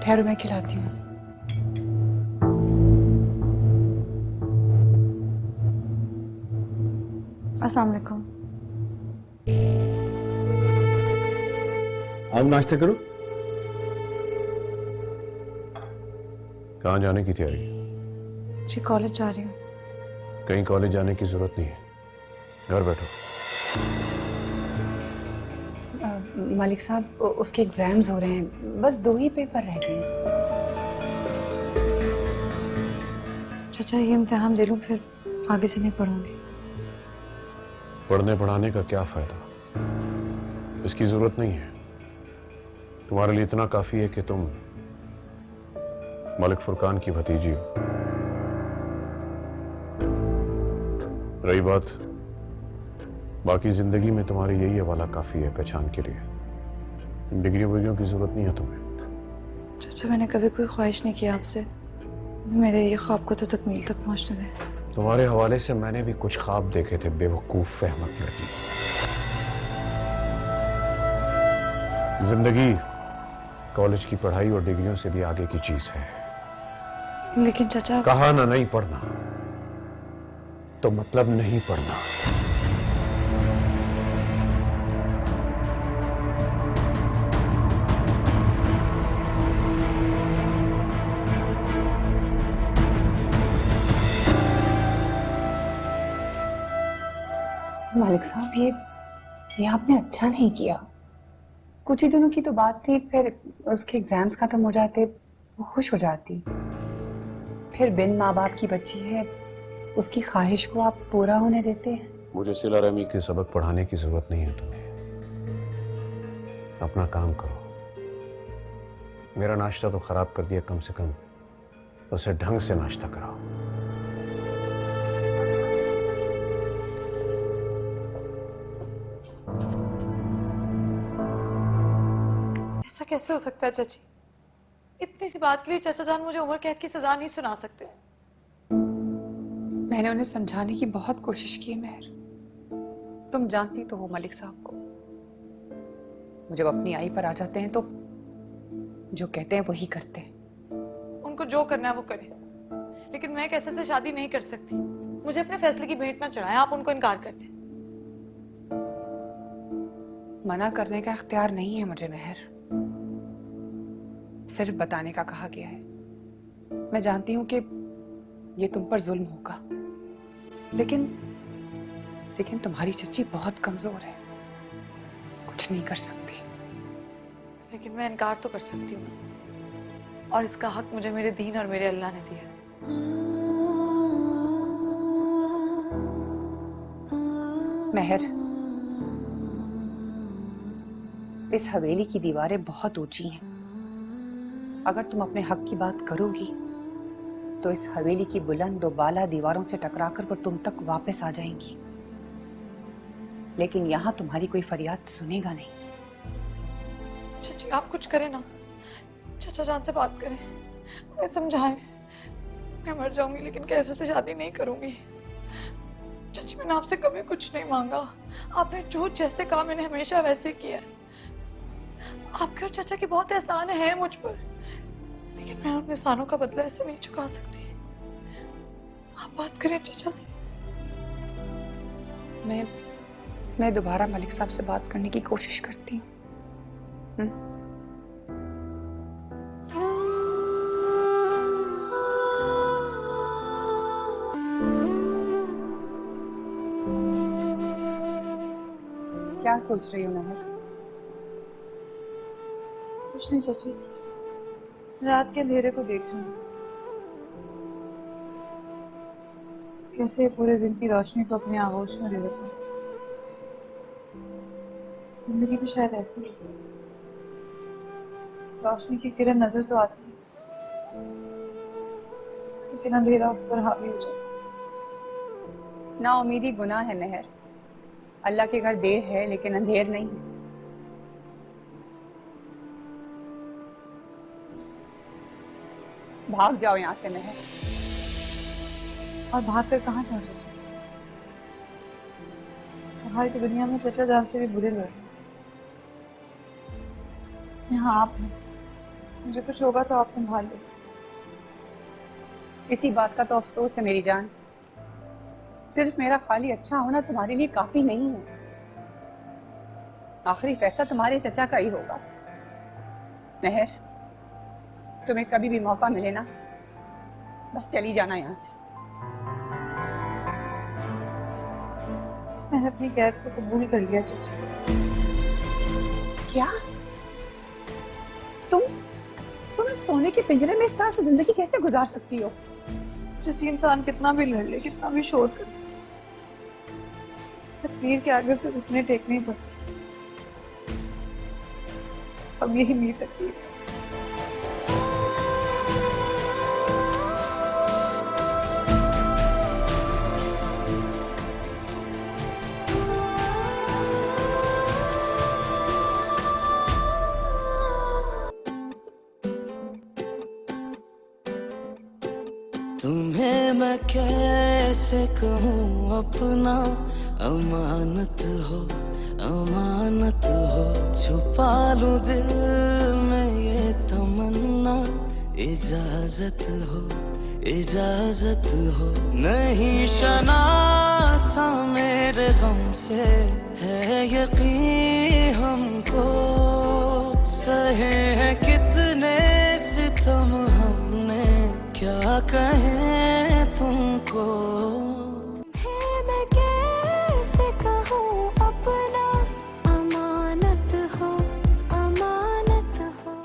ठहरो मैं खिलाती हूँ। अस्सलाम वालेकुम। आओ नाश्ता करो। कहाँ जाने की तैयारी? जी कॉलेज जा रही हूँ। कहीं कॉलेज जाने की जरूरत नहीं है, घर बैठो। मलिक साहब उसके एग्जाम्स हो रहे हैं, बस 2 ही पेपर रह गए हैं। चाचा ये इम्तिहान दे लूँ फिर आगे से नहीं पढ़ूंगी। पढ़ने पढ़ाने का क्या फायदा, इसकी जरूरत नहीं है। तुम्हारे लिए इतना काफी है कि तुम मलिक फुरकान की भतीजी हो। रही बात बाकी जिंदगी में, तुम्हारी यही हवाला काफी है पहचान के लिए। डिग्रियों विग्रियों की जरूरत नहीं है तुम्हें। चाचा मैंने कभी कोई ख्वाहिश नहीं किया आपसे, मेरे ये ख्वाब को तो तकमील तक पहुंचने दें। तुम्हारे हवाले से मैंने भी कुछ ख्वाब देखे थे, बेवकूफ फहमत लड़की। जिंदगी कॉलेज की पढ़ाई और डिग्रियों से भी आगे की चीज है। लेकिन चाचा कहा ना नहीं पढ़ना तो मतलब नहीं पढ़ना। मालिक साहब ये आपने अच्छा नहीं किया। कुछ ही दिनों की तो बात थी, फिर उसके एग्जाम्स खत्म हो जाते, वो खुश हो जाती। फिर बिन माँ बाप की बच्ची है, उसकी ख्वाहिश को आप पूरा होने देते हैं। मुझे सिला रमी के सबक पढ़ाने की जरूरत नहीं है तुम्हें। अपना काम करो। मेरा नाश्ता तो खराब कर दिया, कम से कम उसे ढंग से नाश्ता कराओ। ऐसा कैसे हो सकता है चाची? इतनी सी बात के लिए चाचा जान मुझे उम्र कैद की सजा नहीं सुना सकते। मैंने उन्हें समझाने की बहुत कोशिश की है मेहर। तुम जानती तो हो मलिक साहब को, वो जब अपनी आई पर आ जाते हैं तो जो कहते हैं वही करते हैं। उनको जो करना है वो करें, लेकिन मैं कैसे से शादी नहीं कर सकती। मुझे अपने फैसले की भेंट ना चढ़ाएं, आप उनको इनकार कर दें। मना करने का इख्तियार नहीं है मुझे मेहर, सिर्फ बताने का कहा गया है। मैं जानती हूं कि ये तुम पर जुल्म होगा, लेकिन तुम्हारी चच्ची बहुत कमजोर है, कुछ नहीं कर सकती। लेकिन मैं इनकार तो कर सकती हूँ ना, और इसका हक मुझे मेरे दीन और मेरे अल्लाह ने दिया। मेहर, इस हवेली की दीवारें बहुत ऊंची हैं। अगर तुम अपने हक की बात करोगी तो इस हवेली की बुलंद और बाला दीवारों से टकराकर वो तुम तक वापस आ जाएंगी, लेकिन यहां तुम्हारी कोई फरियाद सुनेगा नहीं। चाची आप कुछ करें ना, चाचा जान से बात करें, उन्हें समझाएं। मैं मर जाऊंगी लेकिन कैसे से शादी नहीं करूंगी। चाची मैंने आपसे कभी कुछ नहीं मांगा, आपने जो जैसे कहा मैंने हमेशा वैसे किया। आपके और चाचा की बहुत एहसान है मुझ पर, लेकिन मैं उन एहसानों का बदला ऐसे नहीं चुका सकती। आप बात करें चाचा से। मैं दोबारा मलिक साहब से बात करने की कोशिश करती हूँ। क्या सोच रही हो महक? कुछ नहीं चाची, रात के अंधेरे को देख रही हूँ, कैसे पूरे दिन की रोशनी को अपने आगोश में ले लेता हूँ। जिंदगी भी शायद ऐसी है, रोशनी की किरण नजर तो आती है, लेकिन अंधेरा उस पर हावी हो जाता है। ना उम्मीदी गुनाह है मेहर, अल्लाह के घर देर है लेकिन अंधेर नहीं है। भाग जाओ यहाँ से मेहर। और भाग कर कहाँ जाओ चाचा? बाहर की दुनिया में चाचा जान से भी बुरे लोग हैं, यहाँ आप हैं मुझे कुछ होगा तो आप संभाल लो। इसी बात का तो अफसोस है मेरी जान, सिर्फ मेरा खाली अच्छा होना तुम्हारे लिए काफी नहीं है। आखिरी फैसला तुम्हारे चचा का ही होगा। मेहर, तुम्हें कभी भी मौका मिले ना, बस चली जाना यहाँ से। मैंने अपनी कैद को कबूल कर लिया चाची। क्या? तुम इस सोने के पिंजरे में इस तरह से जिंदगी कैसे गुजार सकती हो? चाची, इंसान कितना भी लड़ ले, कितना भी शोर करे, तकदीर के आगे उसे घुटने टेकने ही पड़ते। अब यही मेरी तकदीर है। तुम्हें मैं कैसे कहूँ अपना, अमानत हो अमानत हो, छुपा लूं दिल में ये तमन्ना, इजाजत हो नहीं शनासा मेरे गम से, है यकीन हमको, सहे हैं कितने सितम हमने, क्या कहें तुमको।